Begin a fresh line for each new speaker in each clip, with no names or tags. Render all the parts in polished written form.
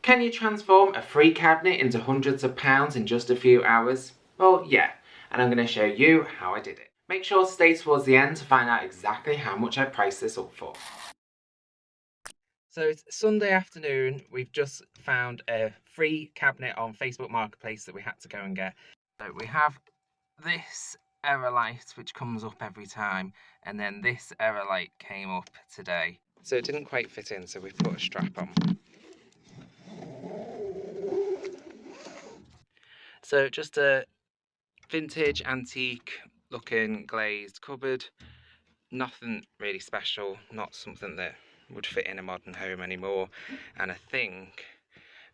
Can you transform a free cabinet into hundreds of pounds in just a few hours? Well, yeah, and I'm going to show you how I did it. Make sure to stay towards the end to find out exactly how much I priced this up for. So it's Sunday afternoon. We've just found a free cabinet on Facebook Marketplace that we had to go and get. So we have this error light which comes up every time, and then this error light came up today. So it didn't quite fit in, so we put a strap on. So just a vintage, antique looking glazed cupboard. Nothing really special, not something that would fit in a modern home anymore. And I think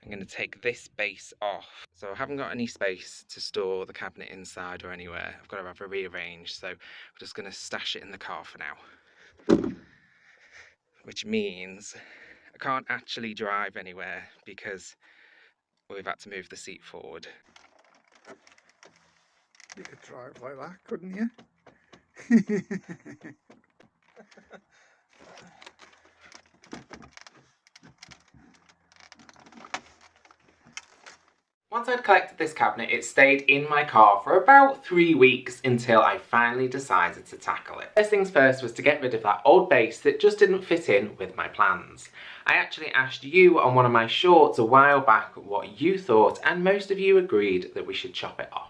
I'm going to take this base off. So I haven't got any space to store the cabinet inside or anywhere. I've got to have it rearranged, so we're just going to stash it in the car for now. Which means I can't actually drive anywhere because we've had to move the seat forward.
You could drive like that, couldn't you?
Once I'd collected this cabinet, it stayed in my car for about 3 weeks until I finally decided to tackle it. First things first was to get rid of that old base that just didn't fit in with my plans. I actually asked you on one of my shorts a while back what you thought, and most of you agreed that we should chop it off.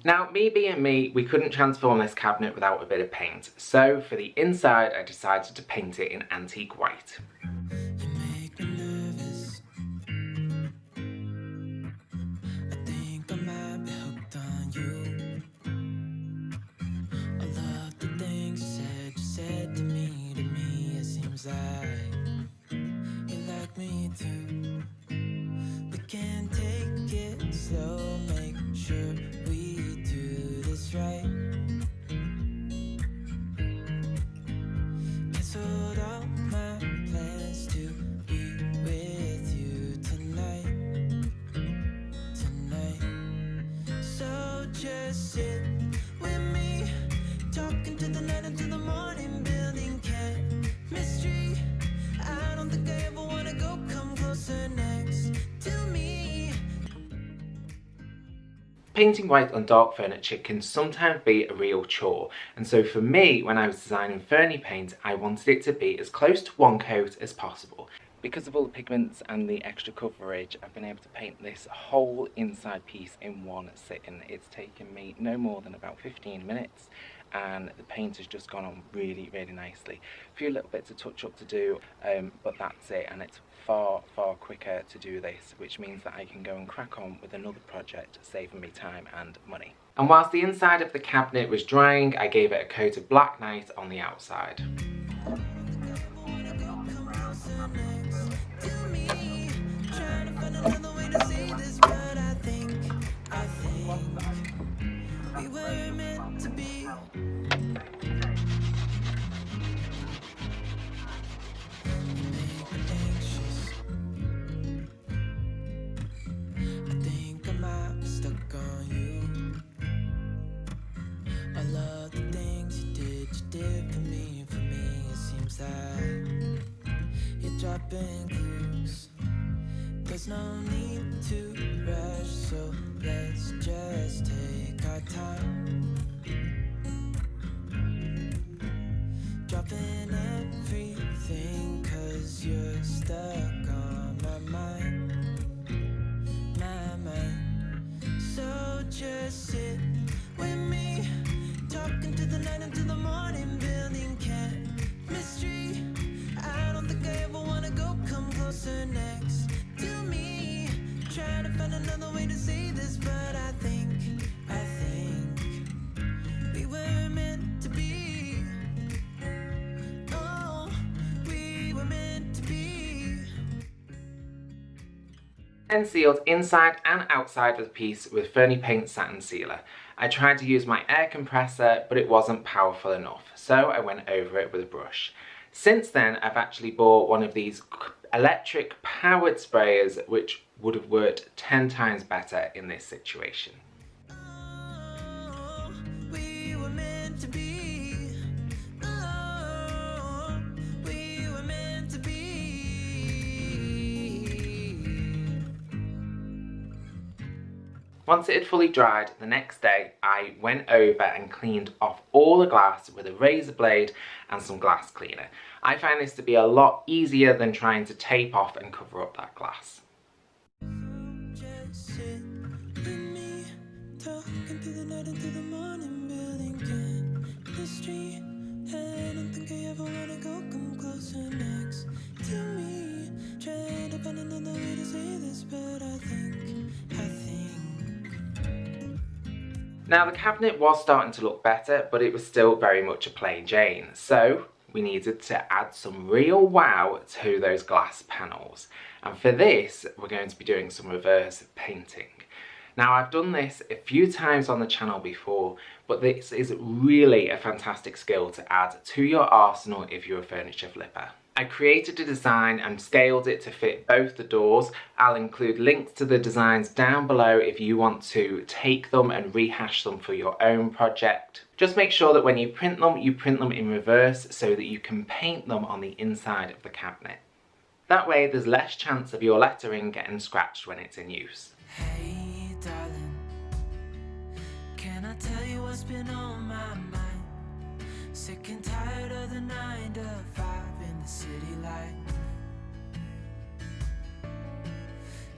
Now, me being me, we couldn't transform this cabinet without a bit of paint, so for the inside I decided to paint it in antique white. Painting white on dark furniture can sometimes be a real chore, and so for me, when I was designing Fernie paint, I wanted it to be as close to one coat as possible. Because of all the pigments and the extra coverage, I've been able to paint this whole inside piece in one sitting. It's taken me no more than about 15 minutes, and the paint has just gone on really, really nicely. A few little bits of touch up to do, but that's it, and it's far quicker to do this, which means that I can go and crack on with another project, saving me time and money. And whilst the inside of the cabinet was drying, I gave it a coat of Black Knight on the outside.
Dropping clues. There's no need to rush, so let's just take our time. Dropping everything, 'cause you're stuck on my mind. My mind. So just sit with me, talking to the night until the morning, building chemistry. I don't think I ever wanna go come closer next to me. Trying to find another way to say this, but I think we were meant to be. Oh, we were meant to be.
And sealed inside and outside of the piece with Fernie Paint satin sealer. I tried to use my air compressor, but it wasn't powerful enough, so I went over it with a brush. Since then, I've actually bought one of these electric powered sprayers, which would have worked 10 times better in this situation.
Oh, we were meant to be. Oh, we were meant to be.
Once it had fully dried, the next day I went over and cleaned off all the glass with a razor blade and some glass cleaner. I find this to be a lot easier than trying to tape off and cover up that glass.
Just sit with me, talking through the night into the morning, building chemistry. I don't think I ever wanna go come closer next to me. Trying to find another way to say this, but I think.
Now the cabinet was starting to look better, but it was still very much a plain Jane, so we needed to add some real wow to those glass panels. And for this, we're going to be doing some reverse painting. Now I've done this a few times on the channel before, but this is really a fantastic skill to add to your arsenal if you're a furniture flipper. I created a design and scaled it to fit both the doors. I'll include links to the designs down below if you want to take them and rehash them for your own project. Just make sure that when you print them in reverse so that you can paint them on the inside of the cabinet. That way there's less chance of your lettering getting scratched when it's in use.
Hey darling, can I tell you what's been on my mind? Sick and tired of the 9 to 5 in the city life.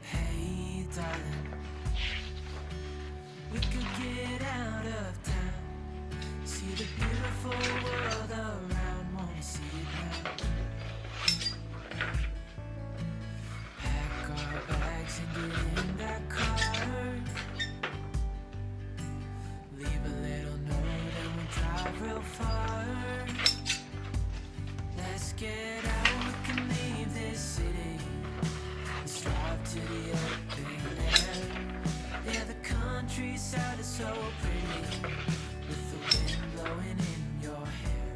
Hey darling, we could get out of town, see the beautiful world around, wanna see it now. Pack our bags and get in that car, leave a little note and we'll drive real far. Let's get out, we can leave this city. Let's drive to the open air. Yeah, the countryside is so pretty, with the wind blowing in your hair.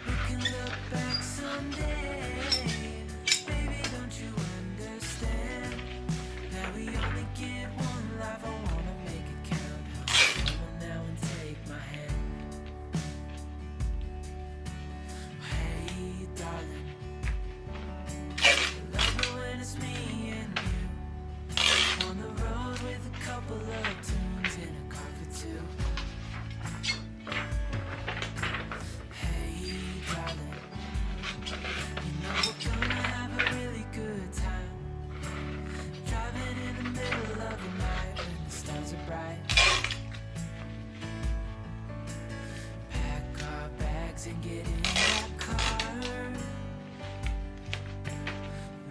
We can look back someday, baby, don't you understand that we only get one life? I wanna make it count. Come on now and take my hand. Hey darling, love it when it's me and you on the road with a couple of tunes in a car for two. Hey darling, you know we're gonna have a really good time, driving in the middle of the night when the stars are bright. Pack our bags and get in that car,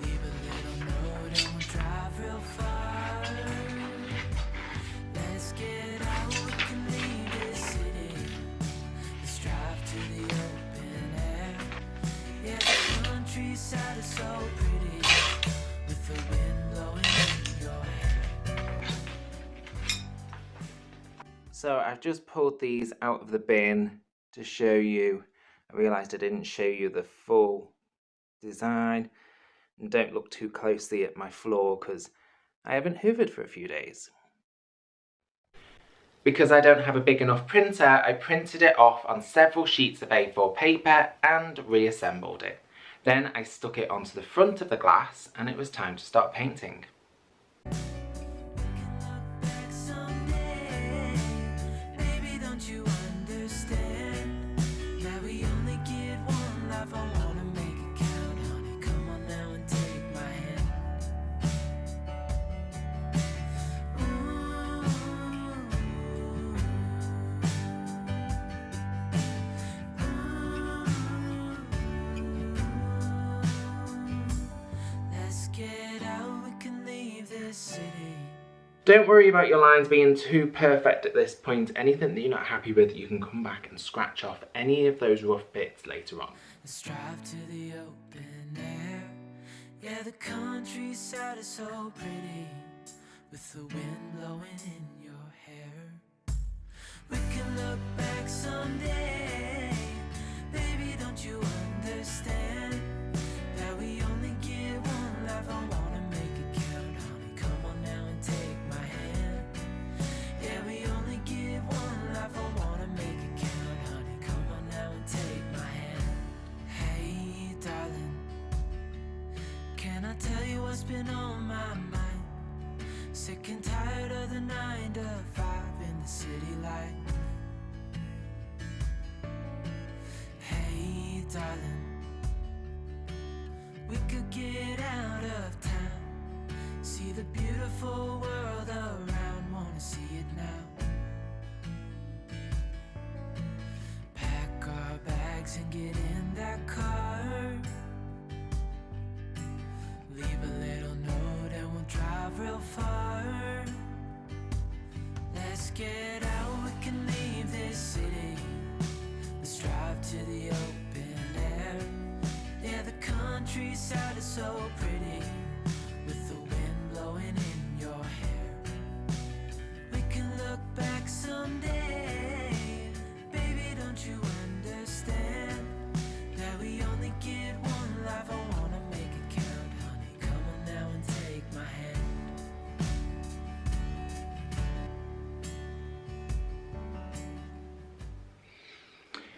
leave a little note and we'll drive real far. Let's get out, we can leave this city. Let's drive to the open air. Yeah, the countryside is so pretty, with the wind blowing in your hair.
So I've just pulled these out of the bin to show you. I realised I didn't show you the full design. And don't look too closely at my floor because I haven't hoovered for a few days. Because I don't have a big enough printer, I printed it off on several sheets of A4 paper and reassembled it. Then I stuck it onto the front of the glass and it was time to start painting. Don't worry about your lines being too perfect at this point. Anything that you're not happy with, you can come back and scratch off any of those rough bits later on.
Let's drive to the open air. Yeah, the countryside is so pretty, with the wind blowing in your hair. can look back someday. Baby, don't you understand that we only get one life? I wanna make it count, honey. Come on now and take my hand. Yeah, we only get one life. I wanna make it count, honey. Come on now and take my hand. Hey, darling, can I tell you what's been on my mind? Sick and tired of the 9 to 5 in the city life. Hey, darling, we could get out of town, see the beautiful world around, wanna see it now. Pack our bags and get in that car, leave a little note and we'll drive real far. Let's get out, we can leave this city. Let's drive to the open air. Yeah, the countryside is so pretty, with the wind blowing in your hair. We can look back someday. Baby, don't you understand that we only get one life? I wanna make it count, honey. Come on now and take my hand.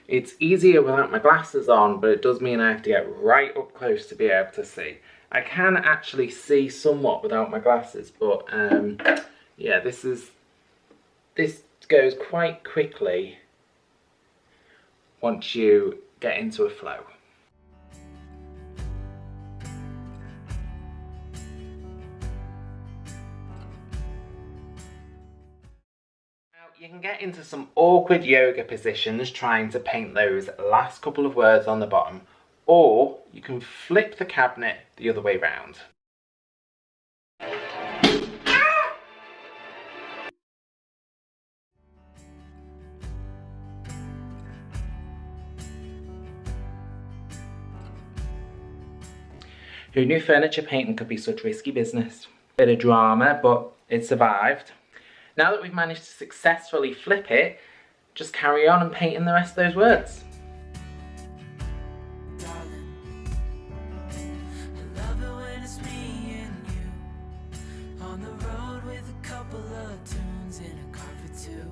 It's easier without my glasses on, but it does mean I have to get right up close to be able to see. I can actually see somewhat without my glasses, but yeah, this goes quite quickly once you get into a flow. You can get into some awkward yoga positions trying to paint those last couple of words on the bottom, or you can flip the cabinet the other way round. Who knew furniture painting could be such risky business? Bit of drama, but it survived. Now that we've managed to successfully flip it, just carry on and paint in the rest of those words.
Darling, I love it when it's me and you, on the road with a couple of tunes in a car for two.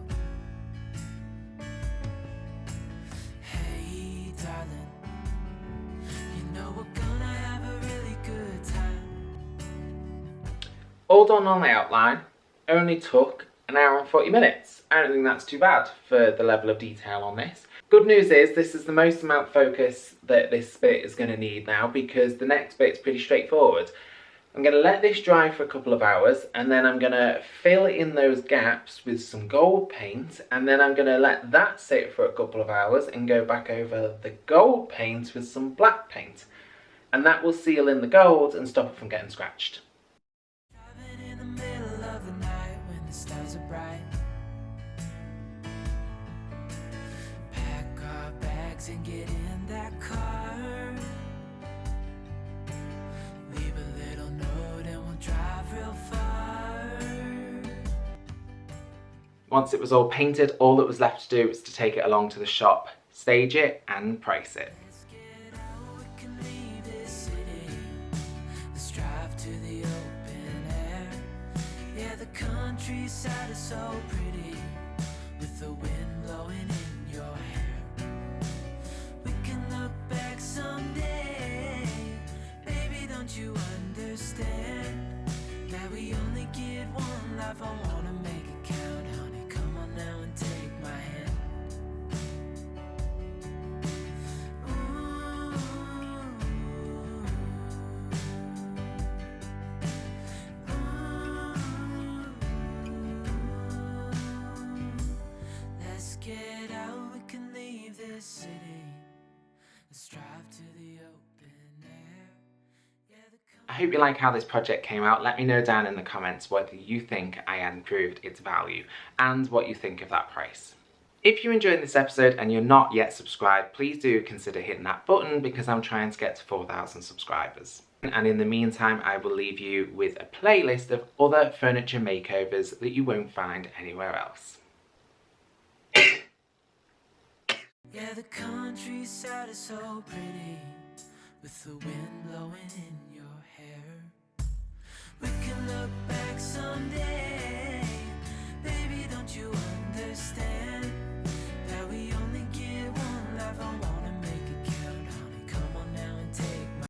Hey, darling, you know we're gonna have a really good time.
All done on the outline, only took an hour and 40 minutes. I don't think that's too bad for the level of detail on this. Good news is this is the most amount of focus that this bit is going to need now, because the next bit's pretty straightforward. I'm going to let this dry for a couple of hours, and then I'm going to fill in those gaps with some gold paint, and then I'm going to let that sit for a couple of hours and go back over the gold paint with some black paint. And that will seal in the gold and stop it from getting scratched.
Driving in the middle of the night when the stars are bright. Pack our bags and get in that car. Leave a little note and we'll drive real far.
Once it was all painted, all that was left to do was to take it along to the shop, stage it and price it.
Let's get out, we can leave this city. Let's drive to the open air. Yeah, the countryside is so pretty, with the wind blowing in your hair. We can look back someday. Baby, don't you understand that we only get one life? I wanna make it count, honey. Come on now and take my hand. Let's get out, we can leave this city. Let's drive to the open air. Yeah,
I hope you like how this project came out. Let me know down in the comments whether you think I improved its value and what you think of that price. If you're enjoying this episode and you're not yet subscribed, please do consider hitting that button, because I'm trying to get to 4,000 subscribers. And in the meantime, I will leave you with a playlist of other furniture makeovers that you won't find anywhere else.
Yeah, the countryside is so pretty with the wind blowing in your hair.